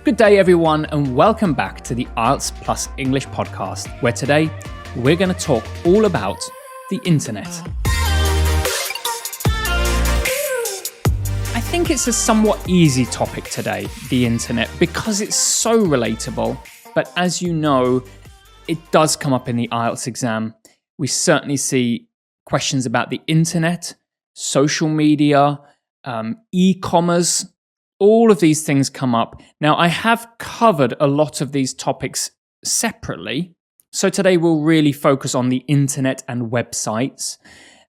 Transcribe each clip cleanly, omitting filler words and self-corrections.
Good day, everyone, and welcome back to the IELTS Plus English podcast, where today we're going to talk all about the internet. I think it's a somewhat easy topic today, the internet, because it's so relatable. But as you know, it does come up in the IELTS exam. We certainly see questions about the internet, social media, e-commerce. All of these things come up. Now, I have covered a lot of these topics separately. So today we'll really focus on the internet and websites.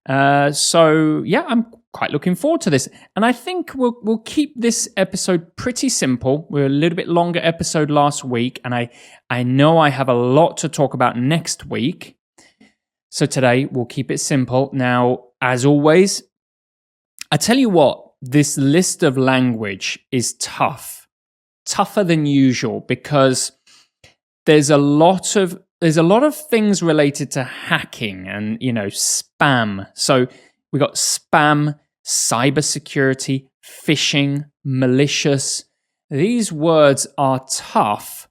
I'm quite looking forward to this. And I think we'll keep this episode pretty simple. We're a little bit longer episode last week, and I know I have a lot to talk about next week. So today we'll keep it simple. Now, as always, I tell you what, this list of language is tougher than usual, because there's a lot of things related to hacking and, spam. So we got spam, cybersecurity, phishing, malicious. These words are tough,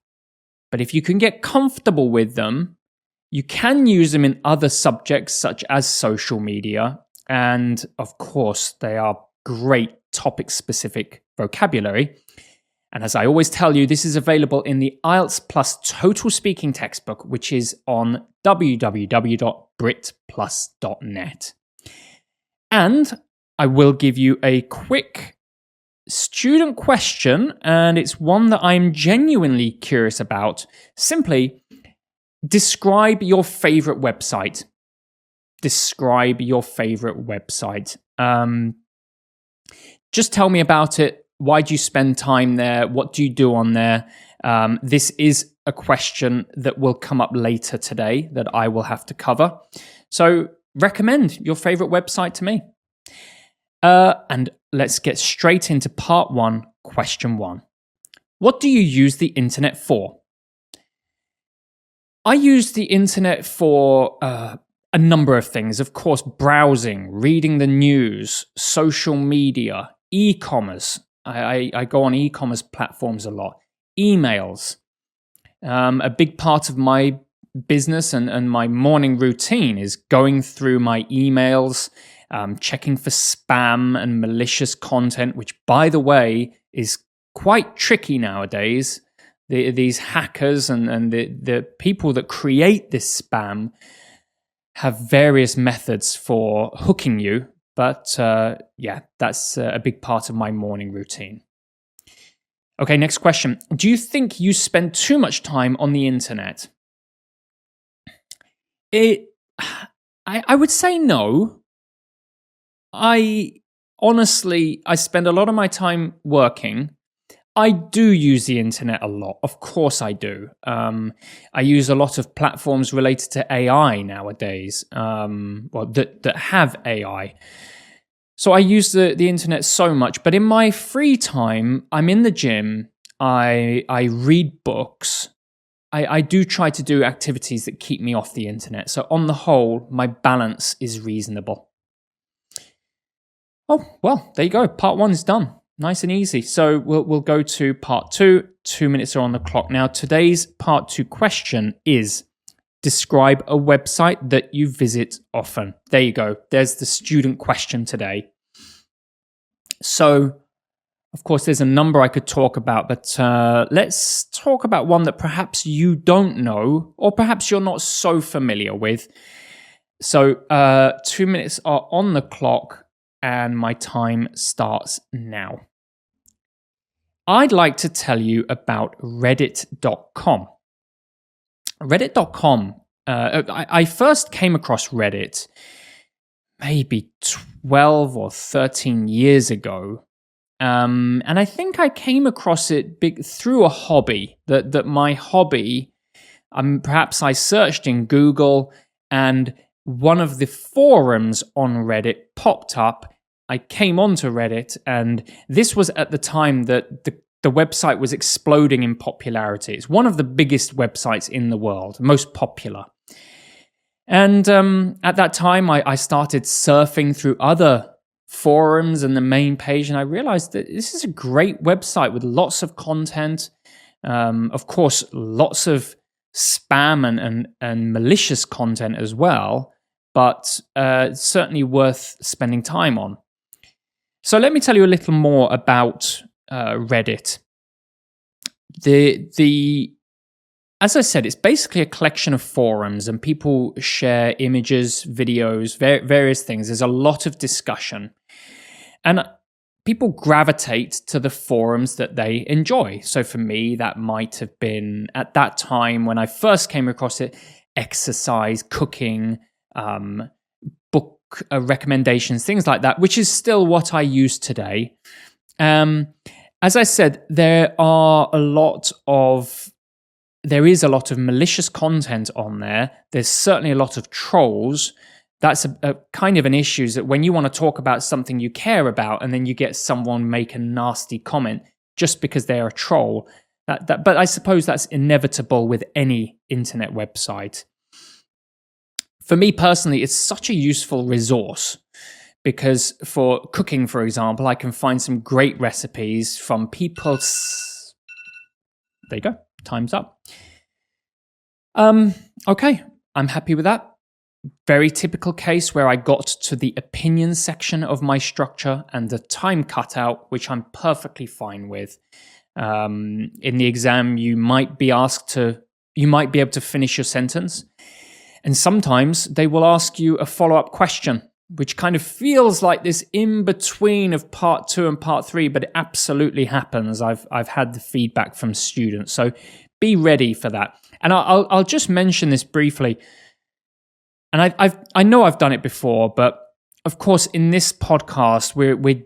but if you can get comfortable with them, you can use them in other subjects such as social media. And of course, they are great topic-specific vocabulary. And as I always tell you, this is available in the IELTS Plus Total Speaking Textbook, which is on www.britplus.net. And I will give you a quick student question, and it's one that I'm genuinely curious about. Simply, describe your favorite website. Describe your favorite website. Just tell me about it. Why do you spend time there? What do you do on there? This is a question that will come up later today that I will have to cover. So recommend your favorite website to me. And let's get straight into part one, question one. What do you use the internet for? I use the internet for a number of things. Of course, browsing, reading the news, social media, e-commerce. I go on e-commerce platforms a lot. Emails. A big part of my business and my morning routine is going through my emails, checking for spam and malicious content, which, by the way, is quite tricky nowadays. These hackers and the people that create this spam have various methods for hooking you. But that's a big part of my morning routine. Okay, next question. Do you think you spend too much time on the internet? I would say no. I spend a lot of my time working. I do use the internet a lot. Of course I do. I use a lot of platforms related to AI nowadays, that have AI. So I use the internet so much. But in my free time, I'm in the gym. I read books. I do try to do activities that keep me off the internet. So on the whole, my balance is reasonable. Oh, well, there you go. Part one is done. Nice and easy. So we'll go to part two. 2 minutes are on the clock. Now, today's part two question is, describe a website that you visit often. There you go. There's the student question today. So, of course, there's a number I could talk about, but let's talk about one that perhaps you don't know, or perhaps you're not so familiar with. So 2 minutes are on the clock, and my time starts now. I'd like to tell you about Reddit.com. Reddit.com, I first came across Reddit maybe 12 or 13 years ago. And I think I came across it through a hobby, that my hobby, perhaps I searched in Google and one of the forums on Reddit popped up. I came onto Reddit, and this was at the time that the website was exploding in popularity. It's one of the biggest websites in the world, most popular. And at that time, I started surfing through other forums and the main page, and I realized that this is a great website with lots of content. Of course, lots of spam and malicious content as well, but certainly worth spending time on. So let me tell you a little more about Reddit. As I said, it's basically a collection of forums, and people share images, videos, various things. There's a lot of discussion. And people gravitate to the forums that they enjoy. So for me, that might have been, at that time when I first came across it, exercise, cooking, book recommendations, things like that, which is still what I use today. As I said, there is a lot of malicious content on there. There's certainly a lot of trolls. That's a kind of an issue, is that when you want to talk about something you care about and then you get someone make a nasty comment just because they're a troll. But I suppose that's inevitable with any internet website. For me personally, it's such a useful resource because for cooking, for example, I can find some great recipes from people's... There you go. Time's up. Okay, I'm happy with that. Very typical case where I got to the opinion section of my structure and the time cut out, which I'm perfectly fine with. In the exam, you might be able to finish your sentence. And sometimes they will ask you a follow-up question, which kind of feels like this in-between of part 2 and part 3, but it absolutely happens. I've had the feedback from students, so be ready for that. And I'll just mention this briefly. And I know I've done it before, but of course in this podcast we're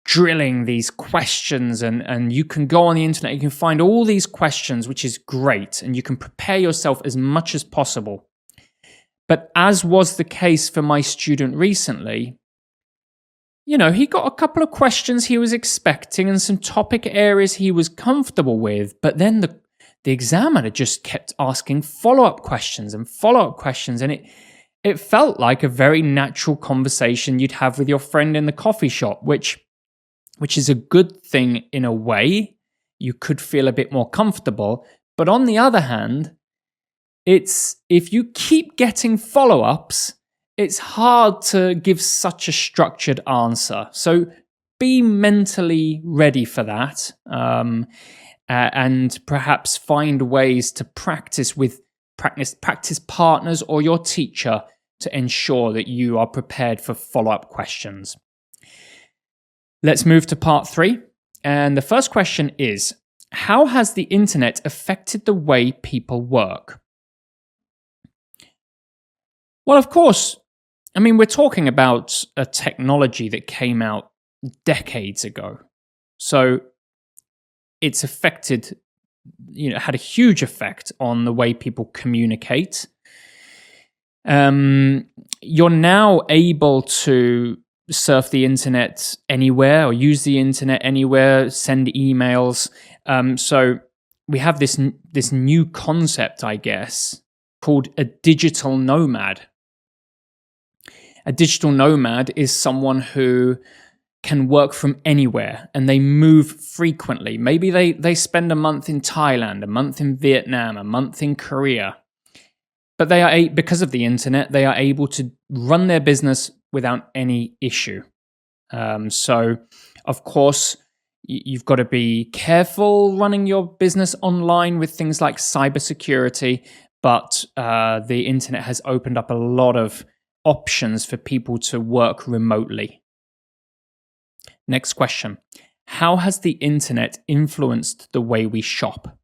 drilling these questions, and you can go on the internet, you can find all these questions, which is great, and you can prepare yourself as much as possible. But as was the case for my student recently, he got a couple of questions he was expecting and some topic areas he was comfortable with, but then the examiner just kept asking follow-up questions, and it felt like a very natural conversation you'd have with your friend in the coffee shop, which is a good thing in a way. You could feel a bit more comfortable. But on the other hand, if you keep getting follow-ups, it's hard to give such a structured answer. So be mentally ready for that, and perhaps find ways to practice partners or your teacher to ensure that you are prepared for follow-up questions. Let's move to part 3. And the first question is, how has the internet affected the way people work? Well, of course, we're talking about a technology that came out decades ago. So it's affected, had a huge effect on the way people communicate. You're now able to surf the internet anywhere or use the internet anywhere, send emails. So we have this new concept, I guess, called a digital nomad. A digital nomad is someone who can work from anywhere and they move frequently. Maybe they spend a month in Thailand, a month in Vietnam, a month in Korea. But because of the internet, they are able to run their business without any issue. So, of course, you've got to be careful running your business online with things like cybersecurity, but the internet has opened up a lot of options for people to work remotely. Next question. How has the internet influenced the way we shop?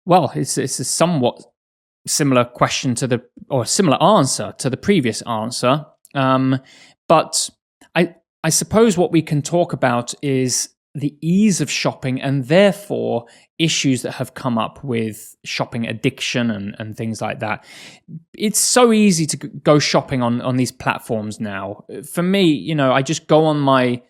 Well, it's a somewhat similar question similar answer to the previous answer. But I suppose what we can talk about is the ease of shopping and therefore issues that have come up with shopping addiction and things like that. It's so easy to go shopping on these platforms now. For me, I just go on my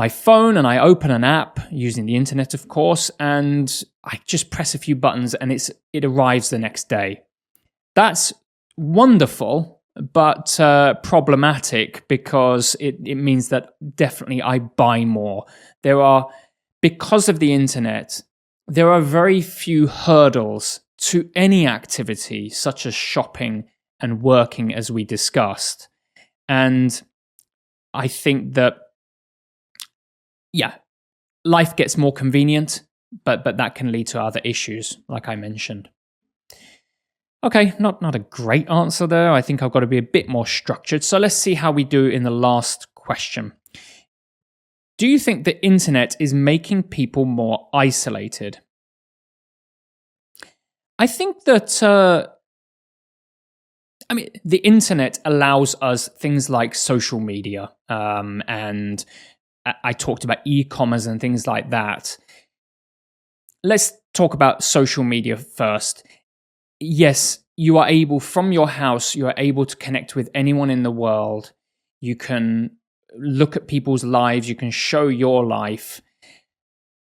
phone and I open an app using the internet, of course, and I just press a few buttons and it arrives the next day. That's wonderful but problematic because it means that definitely I buy more. Because of the internet, there are very few hurdles to any activity, such as shopping and working, as we discussed. And I think that, life gets more convenient, but that can lead to other issues, like I mentioned. Okay, not a great answer there. I think I've got to be a bit more structured. So let's see how we do in the last question. Do you think the internet is making people more isolated? I think that, the internet allows us things like social media, and I talked about e-commerce and things like that. Let's talk about social media first. Yes, you are able, from your house, you are able to connect with anyone in the world. You can look at people's lives, you can show your life.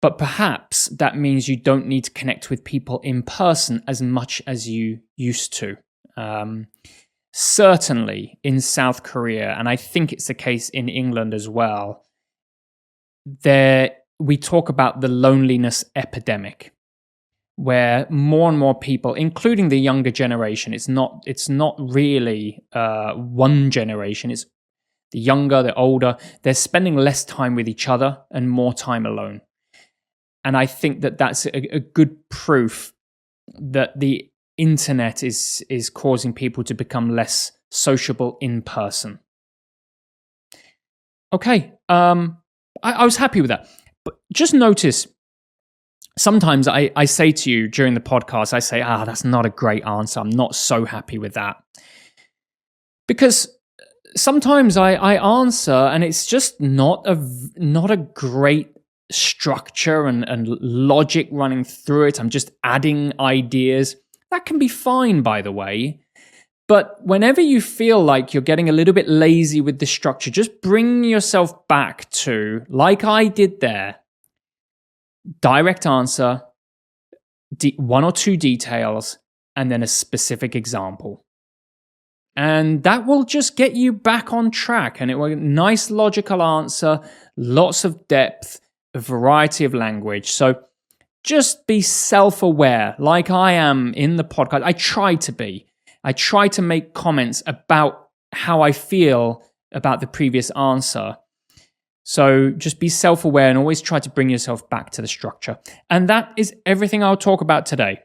But perhaps that means you don't need to connect with people in person as much as you used to. Certainly in South Korea, and I think it's the case in England as well, we talk about the loneliness epidemic, where more and more people, including the younger generation, it's not really one generation, it's the younger, the older, they're spending less time with each other and more time alone. And I think that that's a good proof that the internet is causing people to become less sociable in person. Okay, I was happy with that. But just notice, sometimes I say to you during the podcast, I say, that's not a great answer. I'm not so happy with that. Because sometimes I answer and it's just not a great structure and logic running through it. I'm just adding ideas. That can be fine, by the way. But whenever you feel like you're getting a little bit lazy with the structure, just bring yourself back to, like I did there, direct answer, one or two details, and then a specific example. And that will just get you back on track. And it will be a nice logical answer, lots of depth, a variety of language. So just be self-aware, like I am in the podcast. I try to be. I try to make comments about how I feel about the previous answer. So just be self-aware and always try to bring yourself back to the structure. And that is everything I'll talk about today.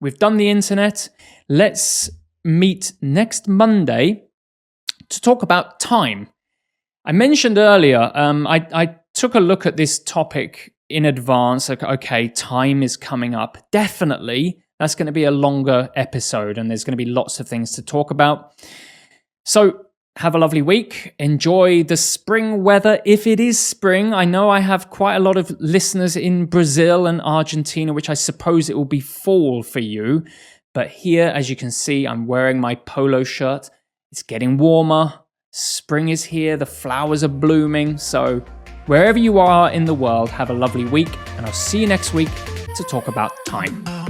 We've done the internet. Let's meet next Monday to talk about time. I mentioned earlier, I took a look at this topic in advance. Okay, time is coming up. Definitely. That's going to be a longer episode and there's going to be lots of things to talk about. So have a lovely week. Enjoy the spring weather if it is spring. I know I have quite a lot of listeners in Brazil and Argentina, which I suppose it will be fall for you. But here, as you can see, I'm wearing my polo shirt. It's getting warmer. Spring is here. The flowers are blooming. So wherever you are in the world, have a lovely week. And I'll see you next week to talk about time.